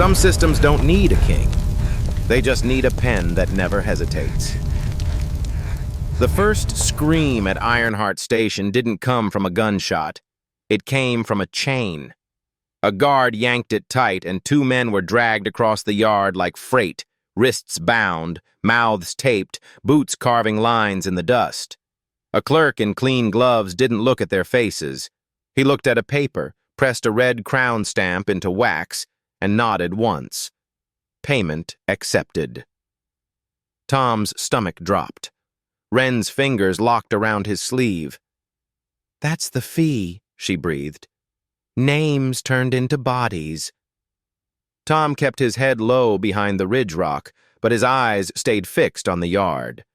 Some systems don't need a king. They just need a pen that never hesitates. The first scream at Ironheart Station didn't come from a gunshot. It came from a chain. A guard yanked it tight, and two men were dragged across the yard like freight, wrists bound, mouths taped, boots carving lines in the dust. A clerk in clean gloves didn't look at their faces. He looked at a paper, pressed a red crown stamp into wax, and nodded once. Payment accepted. Tom's stomach dropped. Wren's fingers locked around his sleeve. "That's the fee," she breathed. "Names turned into bodies." Tom kept his head low behind the ridge rock, but his eyes stayed fixed on the yard.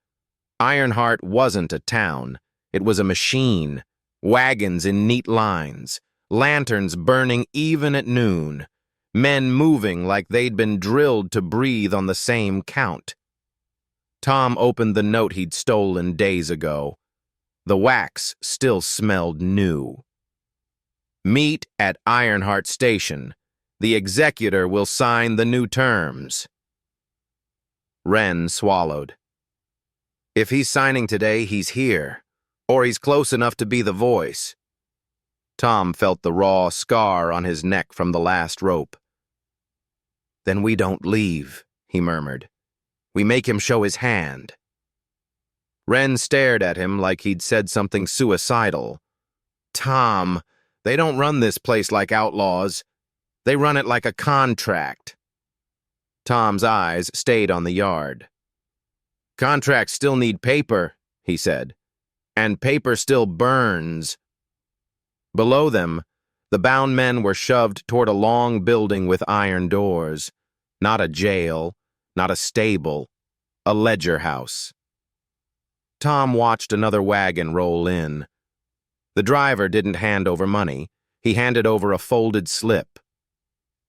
Ironheart wasn't a town. It was a machine. Wagons in neat lines. Lanterns burning even at noon. Men moving like they'd been drilled to breathe on the same count. Tom opened the note he'd stolen days ago. The wax still smelled new. "Meet at Ironheart Station. The Executor will sign the new terms." Wren swallowed. If he's signing today, he's here. Or he's close enough to be the voice. Tom felt the raw scar on his neck from the last rope. "Then we don't leave," he murmured. "We make him show his hand." Wren stared at him like he'd said something suicidal. "Tom, they don't run this place like outlaws. They run it like a contract." Tom's eyes stayed on the yard. "Contracts still need paper," he said. "And paper still burns." Below them, the bound men were shoved toward a long building with iron doors. Not a jail, not a stable, a ledger house. Tom watched another wagon roll in. The driver didn't hand over money. He handed over a folded slip.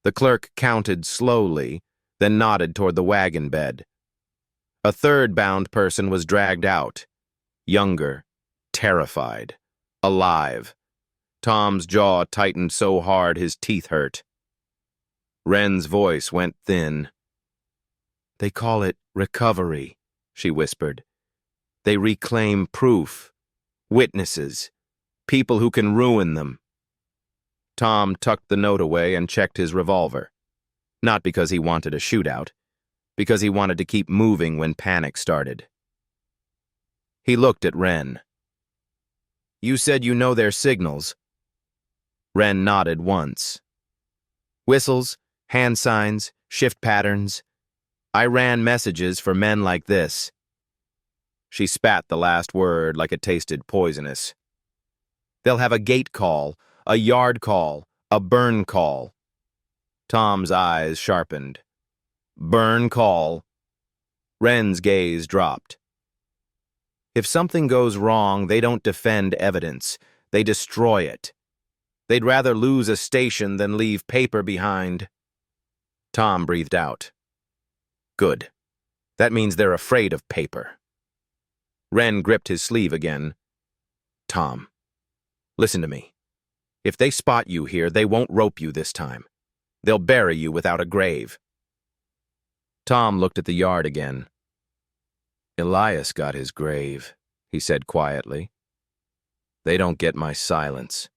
The clerk counted slowly, then nodded toward the wagon bed. A third bound person was dragged out. Younger, terrified, alive. Tom's jaw tightened so hard his teeth hurt. Wren's voice went thin. "They call it recovery," she whispered. "They reclaim proof, witnesses, people who can ruin them." Tom tucked the note away and checked his revolver. Not because he wanted a shootout, because he wanted to keep moving when panic started. He looked at Wren. "You said you know their signals." Wren nodded once. "Whistles, hand signs, shift patterns. I ran messages for men like this." She spat the last word like it tasted poisonous. "They'll have a gate call, a yard call, a burn call." Tom's eyes sharpened. "Burn call." Wren's gaze dropped. "If something goes wrong, they don't defend evidence. They destroy it. They'd rather lose a station than leave paper behind." Tom breathed out. "Good. That means they're afraid of paper." Wren gripped his sleeve again. "Tom, listen to me. If they spot you here, they won't rope you this time. They'll bury you without a grave." Tom looked at the yard again. "Elias got his grave," he said quietly. "They don't get my silence."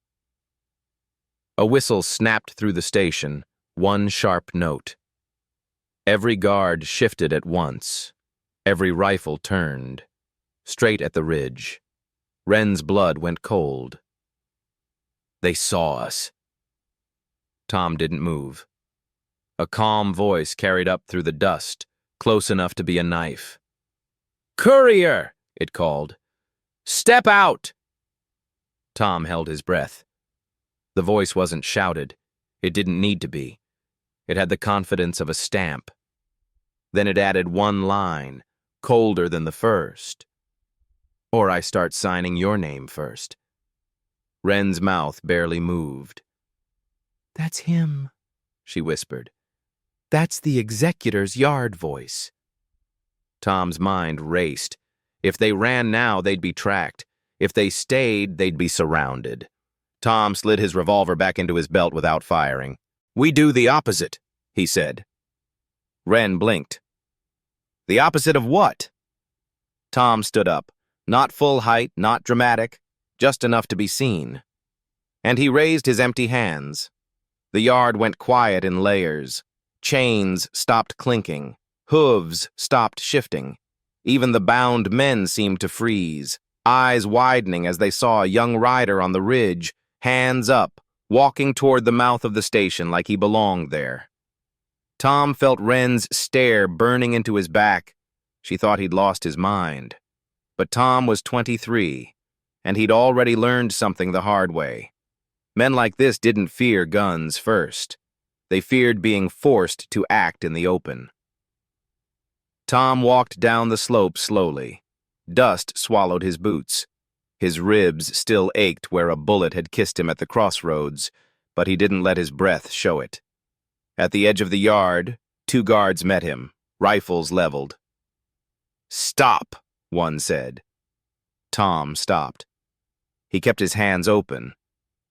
A whistle snapped through the station, one sharp note. Every guard shifted at once. Every rifle turned. Straight at the ridge. Wren's blood went cold. "They saw us." Tom didn't move. A calm voice carried up through the dust, close enough to be a knife. "Courier!" it called. "Step out!" Tom held his breath. The voice wasn't shouted. It didn't need to be. It had the confidence of a stamp. Then it added one line, colder than the first. "Or I start signing your name first." Wren's mouth barely moved. "That's him," she whispered. "That's the Executor's yard voice." Tom's mind raced. If they ran now, they'd be tracked. If they stayed, they'd be surrounded. Tom slid his revolver back into his belt without firing. "We do the opposite," he said. Wren blinked. The opposite of what? Tom stood up, not full height, not dramatic, just enough to be seen. And he raised his empty hands. The yard went quiet in layers. Chains stopped clinking. Hooves stopped shifting. Even the bound men seemed to freeze, eyes widening as they saw a young rider on the ridge, hands up, walking toward the mouth of the station like he belonged there. Tom felt Wren's stare burning into his back. She thought he'd lost his mind. But Tom was 23, and he'd already learned something the hard way. Men like this didn't fear guns first. They feared being forced to act in the open. Tom walked down the slope slowly. Dust swallowed his boots. His ribs still ached where a bullet had kissed him at the crossroads, but he didn't let his breath show it. At the edge of the yard, 2 guards met him, rifles leveled. "Stop," one said. Tom stopped. He kept his hands open.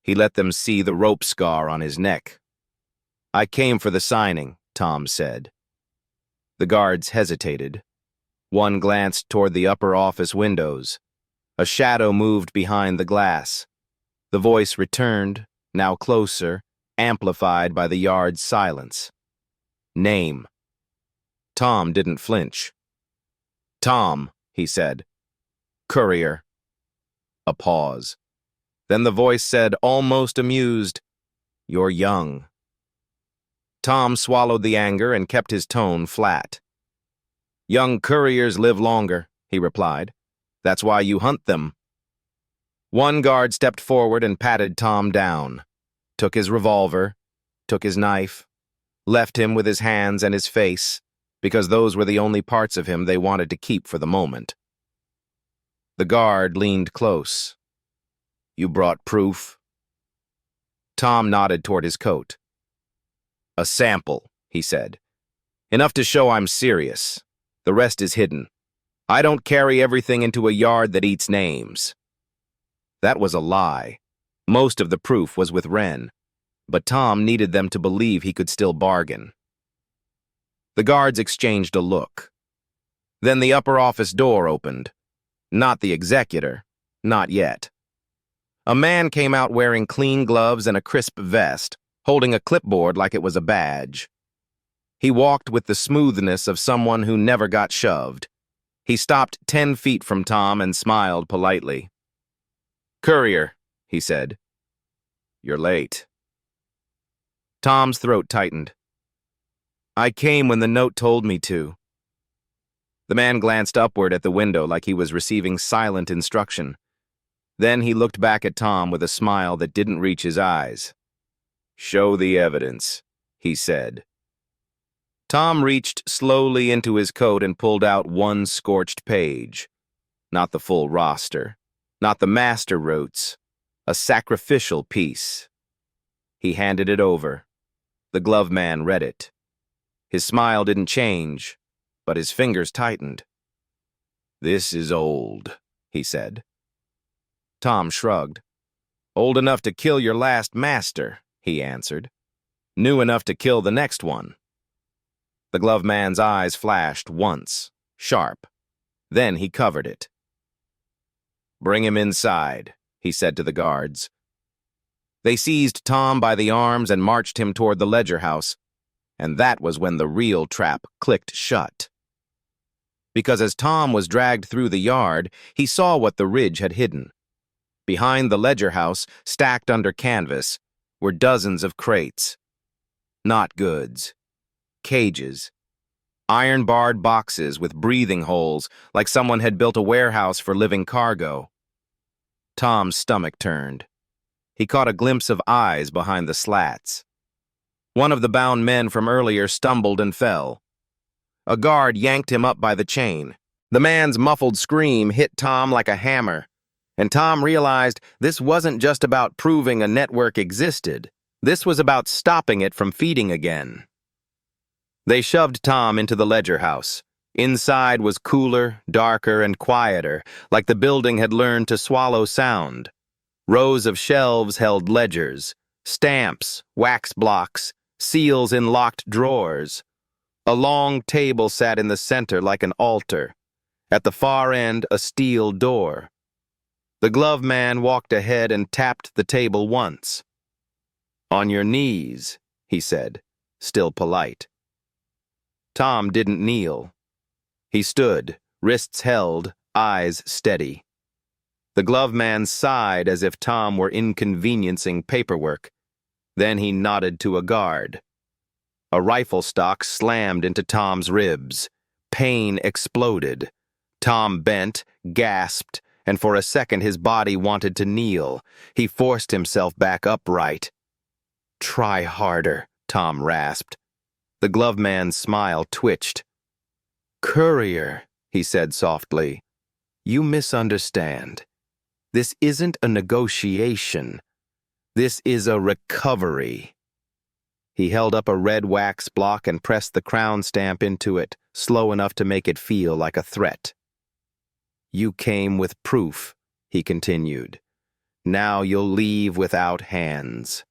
He let them see the rope scar on his neck. "I came for the signing," Tom said. The guards hesitated. One glanced toward the upper office windows. A shadow moved behind the glass. The voice returned, now closer, amplified by the yard's silence. "Name." Tom didn't flinch. "Tom," he said. "Courier." A pause. Then the voice said, almost amused, "You're young." Tom swallowed the anger and kept his tone flat. "Young couriers live longer," he replied. "That's why you hunt them." One guard stepped forward and patted Tom down, took his revolver, took his knife, left him with his hands and his face, because those were the only parts of him they wanted to keep for the moment. The guard leaned close. "You brought proof?" Tom nodded toward his coat. "A sample," he said. "Enough to show I'm serious. The rest is hidden. I don't carry everything into a yard that eats names." That was a lie. Most of the proof was with Wren, but Tom needed them to believe he could still bargain. The guards exchanged a look. Then the upper office door opened. Not the executor, not yet. A man came out wearing clean gloves and a crisp vest, holding a clipboard like it was a badge. He walked with the smoothness of someone who never got shoved. He stopped 10 feet from Tom and smiled politely. "Courier," he said. "You're late." Tom's throat tightened. "I came when the note told me to." The man glanced upward at the window like he was receiving silent instruction. Then he looked back at Tom with a smile that didn't reach his eyes. "Show the evidence," he said. Tom reached slowly into his coat and pulled out one scorched page. Not the full roster, not the master routes, a sacrificial piece. He handed it over. The glove man read it. His smile didn't change, but his fingers tightened. "This is old," he said. Tom shrugged. "Old enough to kill your last master," he answered. "New enough to kill the next one." The glove man's eyes flashed once, sharp. Then he covered it. "Bring him inside," he said to the guards. They seized Tom by the arms and marched him toward the ledger house, and that was when the real trap clicked shut. Because as Tom was dragged through the yard, he saw what the ridge had hidden. Behind the ledger house, stacked under canvas, were dozens of crates. Not goods. Cages. Iron-barred boxes with breathing holes, like someone had built a warehouse for living cargo. Tom's stomach turned. He caught a glimpse of eyes behind the slats. One of the bound men from earlier stumbled and fell. A guard yanked him up by the chain. The man's muffled scream hit Tom like a hammer, and Tom realized this wasn't just about proving a network existed. This was about stopping it from feeding again. They shoved Tom into the ledger house. Inside was cooler, darker, and quieter, like the building had learned to swallow sound. Rows of shelves held ledgers, stamps, wax blocks, seals in locked drawers. A long table sat in the center like an altar. At the far end, a steel door. The glove man walked ahead and tapped the table once. "On your knees," he said, still polite. Tom didn't kneel. He stood, wrists held, eyes steady. The glove man sighed as if Tom were inconveniencing paperwork. Then he nodded to a guard. A rifle stock slammed into Tom's ribs. Pain exploded. Tom bent, gasped, and for a second his body wanted to kneel. He forced himself back upright. "Try harder," Tom rasped. The glove man's smile twitched. "Courier," he said softly, "you misunderstand. This isn't a negotiation. This is a recovery." He held up a red wax block and pressed the crown stamp into it, slow enough to make it feel like a threat. "You came with proof," he continued. "Now you'll leave without hands."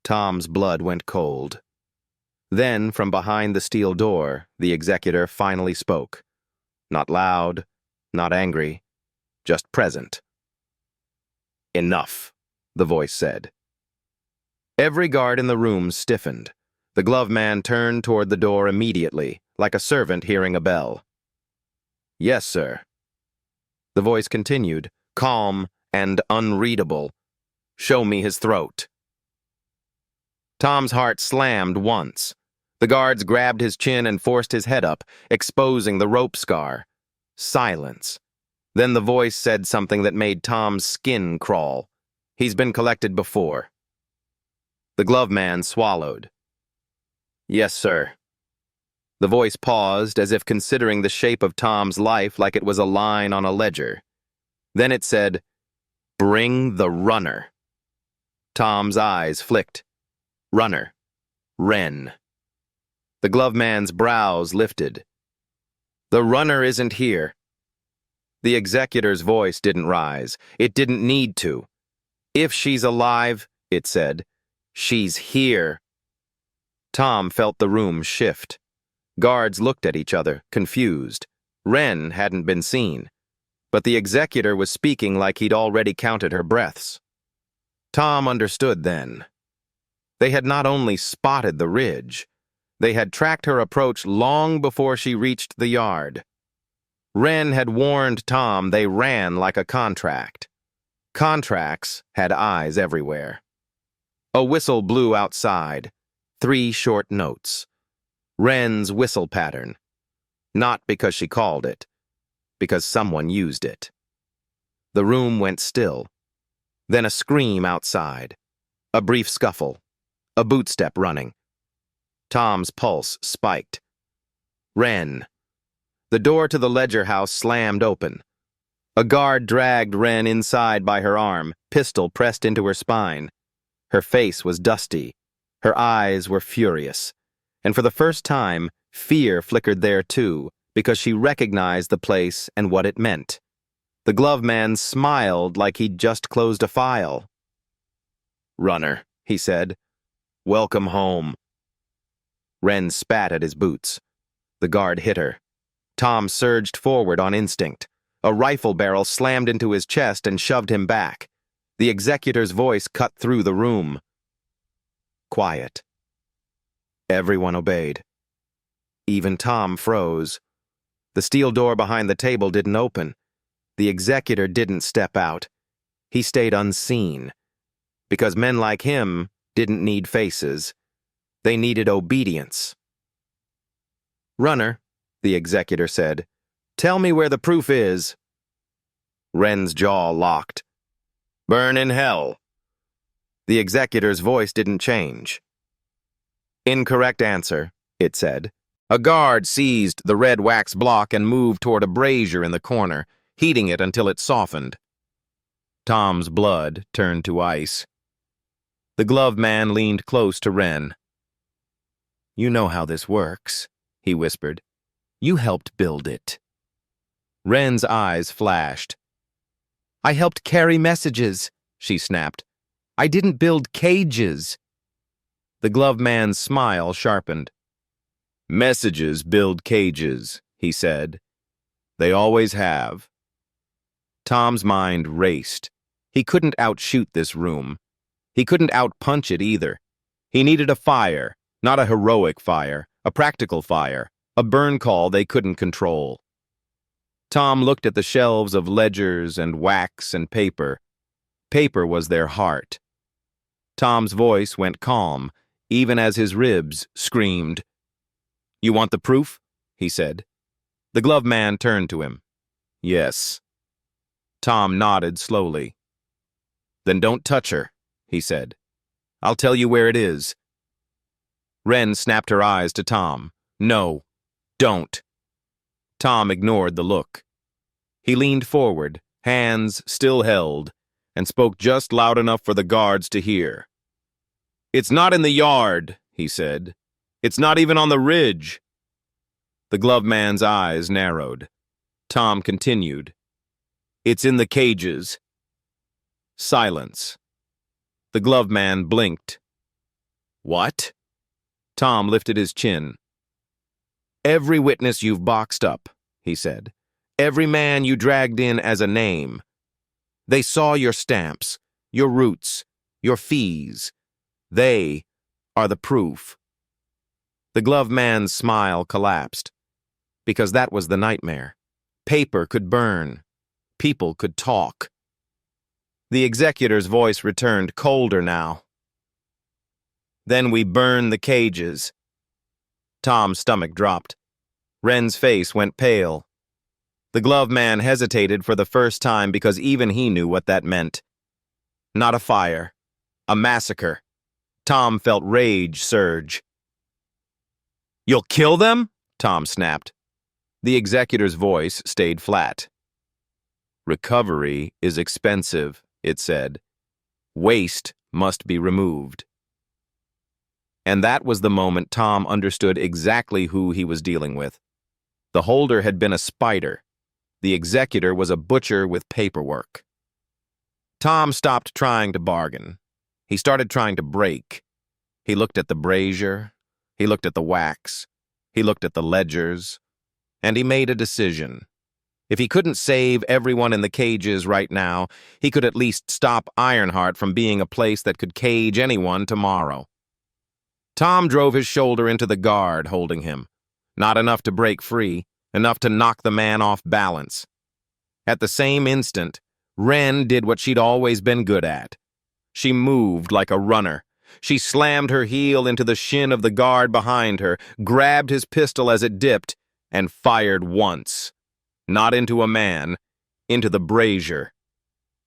Tom's blood went cold. Then, from behind the steel door, the executor finally spoke. Not loud, not angry, just present. "Enough," the voice said. Every guard in the room stiffened. The glove man turned toward the door immediately, like a servant hearing a bell. "Yes, sir." The voice continued, calm and unreadable. "Show me his throat." Tom's heart slammed once. The guards grabbed his chin and forced his head up, exposing the rope scar. Silence. Then the voice said something that made Tom's skin crawl. "He's been collected before." The glove man swallowed. "Yes, sir." The voice paused, as if considering the shape of Tom's life like it was a line on a ledger. Then it said, "Bring the runner." Tom's eyes flicked. Runner. Wren. The glove man's brows lifted. "The runner isn't here." The executor's voice didn't rise. It didn't need to. "If she's alive," it said, "she's here." Tom felt the room shift. Guards looked at each other, confused. Wren hadn't been seen, but the executor was speaking like he'd already counted her breaths. Tom understood then. They had not only spotted the ridge, they had tracked her approach long before she reached the yard. Wren had warned Tom they ran like a contract. Contracts had eyes everywhere. A whistle blew outside. 3 short notes. Wren's whistle pattern. Not because she called it, because someone used it. The room went still. Then a scream outside. A brief scuffle. A bootstep running. Tom's pulse spiked. Wren. The door to the ledger house slammed open. A guard dragged Wren inside by her arm, pistol pressed into her spine. Her face was dusty. Her eyes were furious. And for the first time, fear flickered there too, because she recognized the place and what it meant. The glove man smiled like he'd just closed a file. "Runner," he said. "Welcome home." Wren spat at his boots. The guard hit her. Tom surged forward on instinct. A rifle barrel slammed into his chest and shoved him back. The executor's voice cut through the room. Quiet. Everyone obeyed. Even Tom froze. The steel door behind the table didn't open. The executor didn't step out. He stayed unseen. Because men like him didn't need faces. They needed obedience. "Runner," the executor said, "tell me where the proof is." Wren's jaw locked. "Burn in hell." The executor's voice didn't change. "Incorrect answer," it said. A guard seized the red wax block and moved toward a brazier in the corner, heating it until it softened. Tom's blood turned to ice. The glove man leaned close to Wren. "You know how this works," he whispered. "You helped build it." Wren's eyes flashed. "I helped carry messages," she snapped. "I didn't build cages." The glove man's smile sharpened. "Messages build cages," he said. "They always have." Tom's mind raced. He couldn't outshoot this room. He couldn't outpunch it either. He needed a fire, not a heroic fire, a practical fire, a burn call they couldn't control. Tom looked at the shelves of ledgers and wax and paper. Paper was their heart. Tom's voice went calm, even as his ribs screamed. "You want the proof?" he said. The glove man turned to him. "Yes." Tom nodded slowly. "Then don't touch her," he said. "I'll tell you where it is." Wren snapped her eyes to Tom. "No, don't." Tom ignored the look. He leaned forward, hands still held, and spoke just loud enough for the guards to hear. "It's not in the yard," he said. "It's not even on the ridge." The glove man's eyes narrowed. Tom continued. "It's in the cages." Silence. The glove man blinked. "What?" Tom lifted his chin. "Every witness you've boxed up," he said. "Every man you dragged in as a name. They saw your stamps, your roots, your fees. They are the proof." The glove man's smile collapsed. Because that was the nightmare. Paper could burn. People could talk. The executor's voice returned, colder now. "Then we burn the cages." Tom's stomach dropped. Wren's face went pale. The glove man hesitated for the first time because even he knew what that meant. Not a fire. A massacre. Tom felt rage surge. "You'll kill them?" Tom snapped. The executor's voice stayed flat. "Recovery is expensive," it said. "Waste must be removed." And that was the moment Tom understood exactly who he was dealing with. The holder had been a spider. The executor was a butcher with paperwork. Tom stopped trying to bargain. He started trying to break. He looked at the brazier. He looked at the wax. He looked at the ledgers. And he made a decision. If he couldn't save everyone in the cages right now, he could at least stop Ironheart from being a place that could cage anyone tomorrow. Tom drove his shoulder into the guard holding him. Not enough to break free, enough to knock the man off balance. At the same instant, Wren did what she'd always been good at. She moved like a runner. She slammed her heel into the shin of the guard behind her, grabbed his pistol as it dipped, and fired once. Not into a man, into the brazier.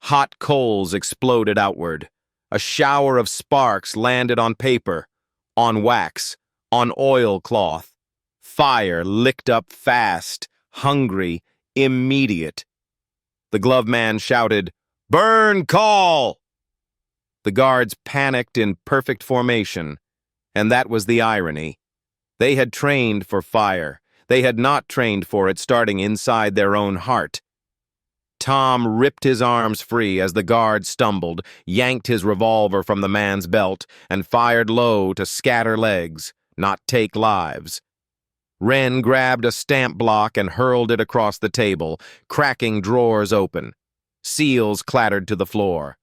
Hot coals exploded outward. A shower of sparks landed on paper, on wax, on oilcloth. Fire licked up fast, hungry, immediate. The glove man shouted, "Burn call!" The guards panicked in perfect formation, and that was the irony. They had trained for fire. They had not trained for it starting inside their own heart. Tom ripped his arms free as the guard stumbled, yanked his revolver from the man's belt, and fired low to scatter legs, not take lives. Wren grabbed a stamp block and hurled it across the table, cracking drawers open. Seals clattered to the floor.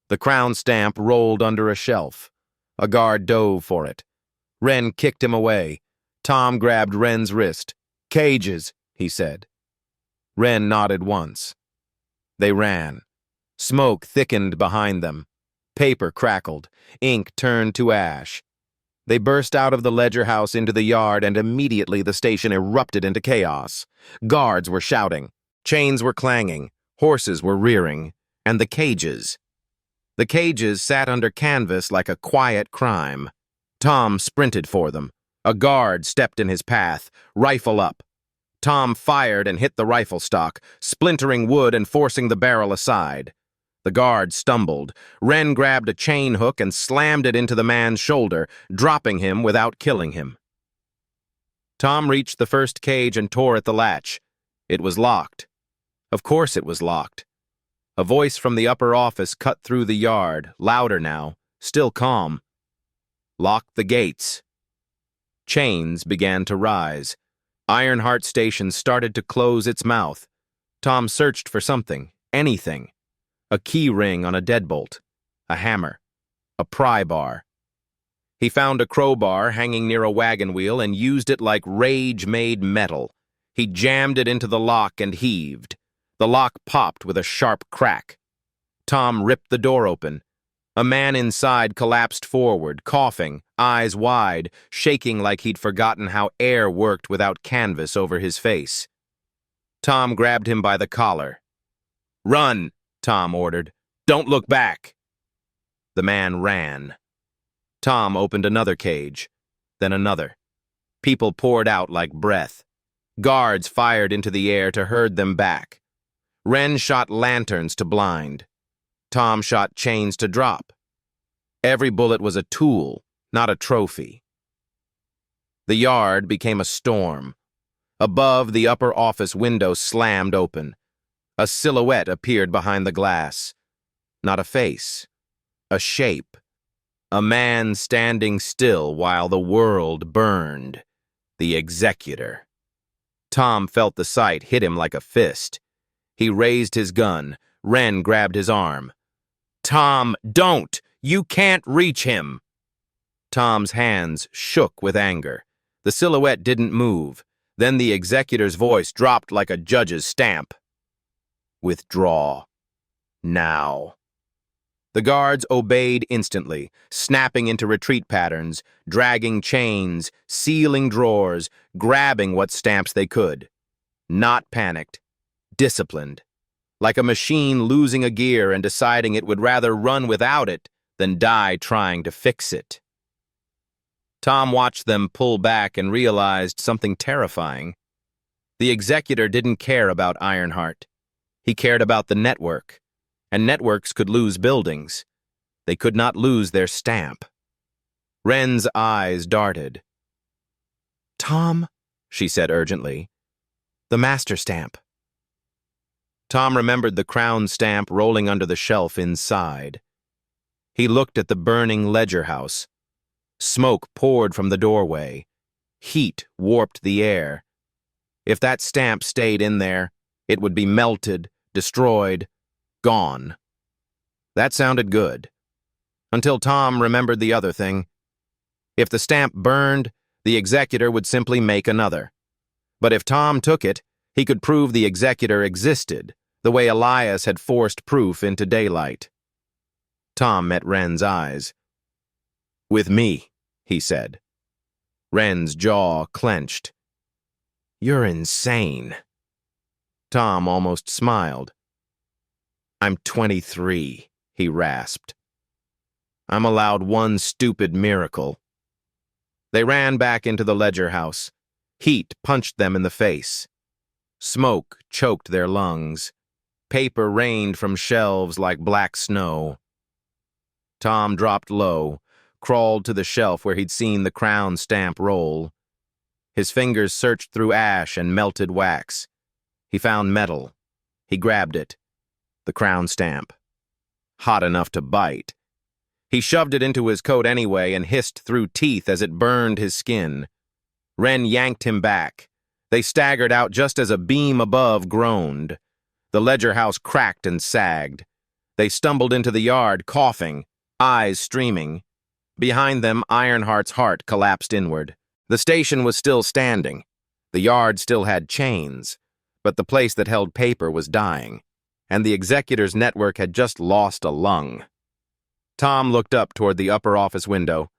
The crown stamp rolled under a shelf. A guard dove for it. Wren kicked him away. Tom grabbed Wren's wrist. "Cages," he said. Wren nodded once. They ran. Smoke thickened behind them. Paper crackled. Ink turned to ash. They burst out of the ledger house into the yard, and immediately the station erupted into chaos. Guards were shouting. Chains were clanging. Horses were rearing. And the cages. The cages sat under canvas like a quiet crime. Tom sprinted for them. A guard stepped in his path, rifle up. Tom fired and hit the rifle stock, splintering wood and forcing the barrel aside. The guard stumbled. Wren grabbed a chain hook and slammed it into the man's shoulder, dropping him without killing him. Tom reached the first cage and tore at the latch. It was locked. Of course it was locked. A voice from the upper office cut through the yard, louder now, still calm. Lock the gates. Chains began to rise. Ironheart Station started to close its mouth. Tom searched for something, anything. A key ring on a deadbolt, a hammer, a pry bar. He found a crowbar hanging near a wagon wheel and used it like rage-made metal. He jammed it into the lock and heaved. The lock popped with a sharp crack. Tom ripped the door open. A man inside collapsed forward, coughing, eyes wide, shaking like he'd forgotten how air worked without canvas over his face. Tom grabbed him by the collar. "Run," Tom ordered. "Don't look back." The man ran. Tom opened another cage, then another. People poured out like breath. Guards fired into the air to herd them back. Wren shot lanterns to blind. Tom shot chains to drop. Every bullet was a tool, not a trophy. The yard became a storm. Above, the upper office window slammed open. A silhouette appeared behind the glass. Not a face, a shape. A man standing still while the world burned. The Executor. Tom felt the sight hit him like a fist. He raised his gun. Wren grabbed his arm. "Tom, don't! You can't reach him!" Tom's hands shook with anger. The silhouette didn't move. Then the Executor's voice dropped like a judge's stamp. "Withdraw. Now." The guards obeyed instantly, snapping into retreat patterns, dragging chains, sealing drawers, grabbing what stamps they could. Not panicked, disciplined. Like a machine losing a gear and deciding it would rather run without it than die trying to fix it. Tom watched them pull back and realized something terrifying. The Executor didn't care about Ironheart. He cared about the network, and networks could lose buildings. They could not lose their stamp. Wren's eyes darted. "Tom," she said urgently, "the master stamp." Tom remembered the crown stamp rolling under the shelf inside. He looked at the burning ledger house. Smoke poured from the doorway. Heat warped the air. If that stamp stayed in there, it would be melted, destroyed, gone. That sounded good. Until Tom remembered the other thing. If the stamp burned, the Executor would simply make another. But if Tom took it, he could prove the Executor existed, the way Elias had forced proof into daylight. Tom met Wren's eyes. "With me," he said. Wren's jaw clenched. "You're insane." Tom almost smiled. "I'm 23, he rasped. "I'm allowed one stupid miracle." They ran back into the ledger house. Heat punched them in the face. Smoke choked their lungs. Paper rained from shelves like black snow. Tom dropped low, crawled to the shelf where he'd seen the crown stamp roll. His fingers searched through ash and melted wax. He found metal. He grabbed it. The crown stamp. Hot enough to bite. He shoved it into his coat anyway and hissed through teeth as it burned his skin. Wren yanked him back. They staggered out just as a beam above groaned. The ledger house cracked and sagged. They stumbled into the yard, coughing, eyes streaming. Behind them, Ironheart's heart collapsed inward. The station was still standing. The yard still had chains, but the place that held paper was dying, and the Executor's network had just lost a lung. Tom looked up toward the upper office window.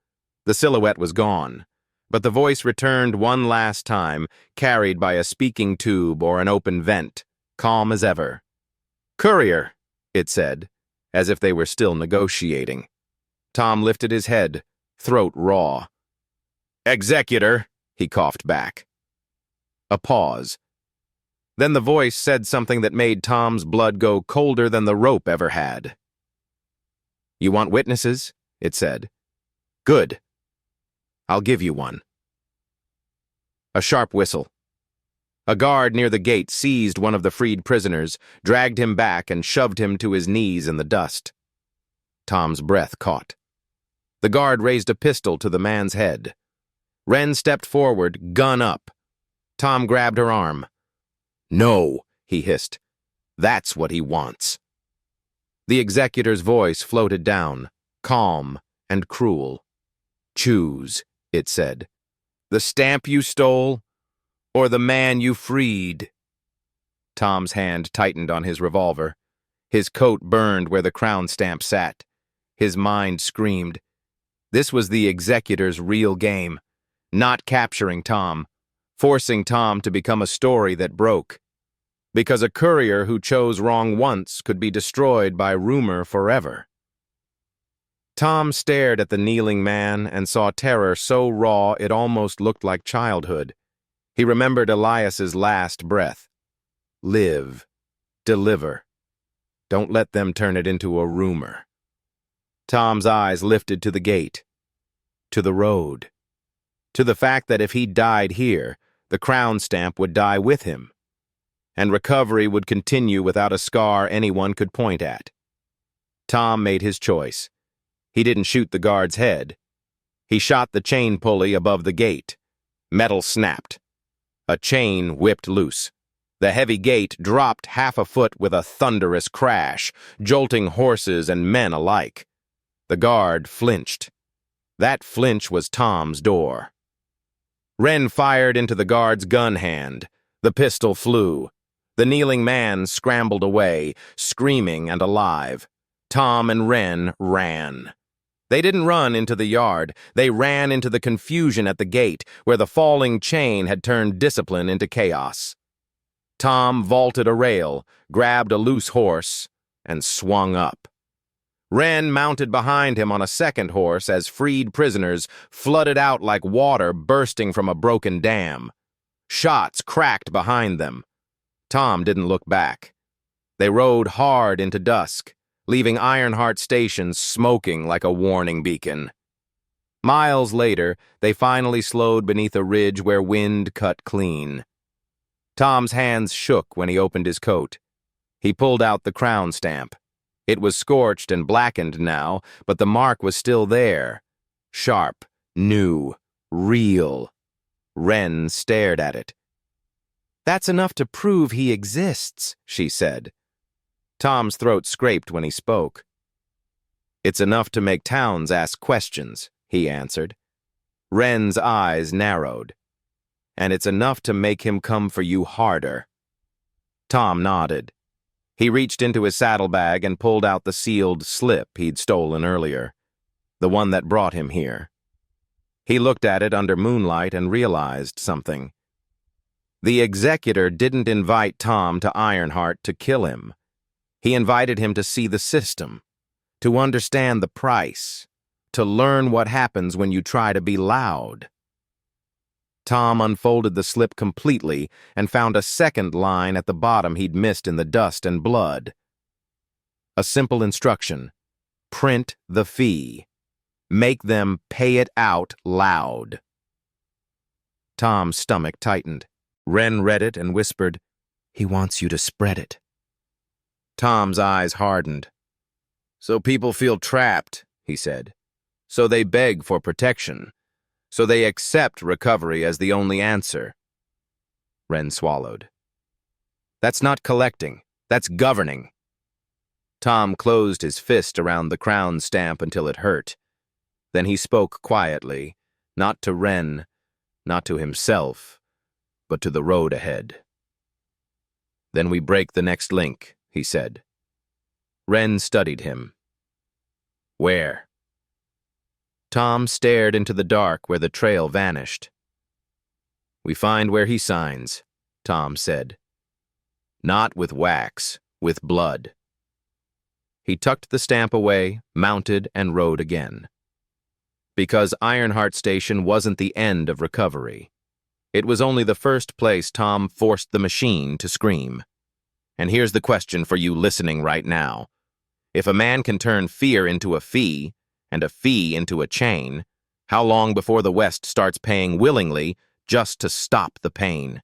The silhouette was gone, but the voice returned one last time, carried by a speaking tube or an open vent, calm as ever. "Courier," it said, as if they were still negotiating. Tom lifted his head, throat raw. "Executor," he coughed back. A pause. Then the voice said something that made Tom's blood go colder than the rope ever had. "You want witnesses?" it said. "Good. I'll give you one." A sharp whistle. A guard near the gate seized one of the freed prisoners, dragged him back, and shoved him to his knees in the dust. Tom's breath caught. The guard raised a pistol to the man's head. Wren stepped forward, gun up. Tom grabbed her arm. "No," he hissed. "That's what he wants." The executor's voice floated down, calm and cruel. "Choose," it said. "The stamp you stole, or the man you freed?" Tom's hand tightened on his revolver. His coat burned where the crown stamp sat. His mind screamed. This was the executor's real game. Not capturing Tom, forcing Tom to become a story that broke. Because a courier who chose wrong once could be destroyed by rumor forever. Tom stared at the kneeling man and saw terror so raw it almost looked like childhood. He remembered Elias's last breath. Live. Deliver. Don't let them turn it into a rumor. Tom's eyes lifted to the gate, to the road, to the fact that if he died here, the crown stamp would die with him, and recovery would continue without a scar anyone could point at. Tom made his choice. He didn't shoot the guard's head. He shot the chain pulley above the gate. Metal snapped. A chain whipped loose. The heavy gate dropped half a foot with a thunderous crash, jolting horses and men alike. The guard flinched. That flinch was Tom's door. Wren fired into the guard's gun hand. The pistol flew. The kneeling man scrambled away, screaming and alive. Tom and Wren ran. They didn't run into the yard. They ran into the confusion at the gate, where the falling chain had turned discipline into chaos. Tom vaulted a rail, grabbed a loose horse, and swung up. Wren mounted behind him on a second horse as freed prisoners flooded out like water bursting from a broken dam. Shots cracked behind them. Tom didn't look back. They rode hard into dusk, leaving Ironheart Station smoking like a warning beacon. Miles later, they finally slowed beneath a ridge where wind cut clean. Tom's hands shook when he opened his coat. He pulled out the crown stamp. It was scorched and blackened now, but the mark was still there. Sharp, new, real. Wren stared at it. "That's enough to prove he exists," she said. Tom's throat scraped when he spoke. "It's enough to make towns ask questions," he answered. Wren's eyes narrowed. "And it's enough to make him come for you harder." Tom nodded. He reached into his saddlebag and pulled out the sealed slip he'd stolen earlier, the one that brought him here. He looked at it under moonlight and realized something. The executor didn't invite Tom to Ironheart to kill him. He invited him to see the system, to understand the price, to learn what happens when you try to be loud. Tom unfolded the slip completely and found a second line at the bottom he'd missed in the dust and blood. A simple instruction: print the fee. Make them pay it out loud. Tom's stomach tightened. Wren read it and whispered, "He wants you to spread it." Tom's eyes hardened. "So people feel trapped," he said. "So they beg for protection. So they accept recovery as the only answer." Wren swallowed. "That's not collecting. That's governing." Tom closed his fist around the crown stamp until it hurt. Then he spoke quietly, not to Wren, not to himself, but to the road ahead. "Then we break the next link," he said. Wren studied him. "Where?" Tom stared into the dark where the trail vanished. "We find where he signs," Tom said. "Not with wax, with blood." He tucked the stamp away, mounted, and rode again. Because Ironheart Station wasn't the end of recovery. It was only the first place Tom forced the machine to scream. And here's the question for you listening right now. If a man can turn fear into a fee, and a fee into a chain, how long before the West starts paying willingly just to stop the pain?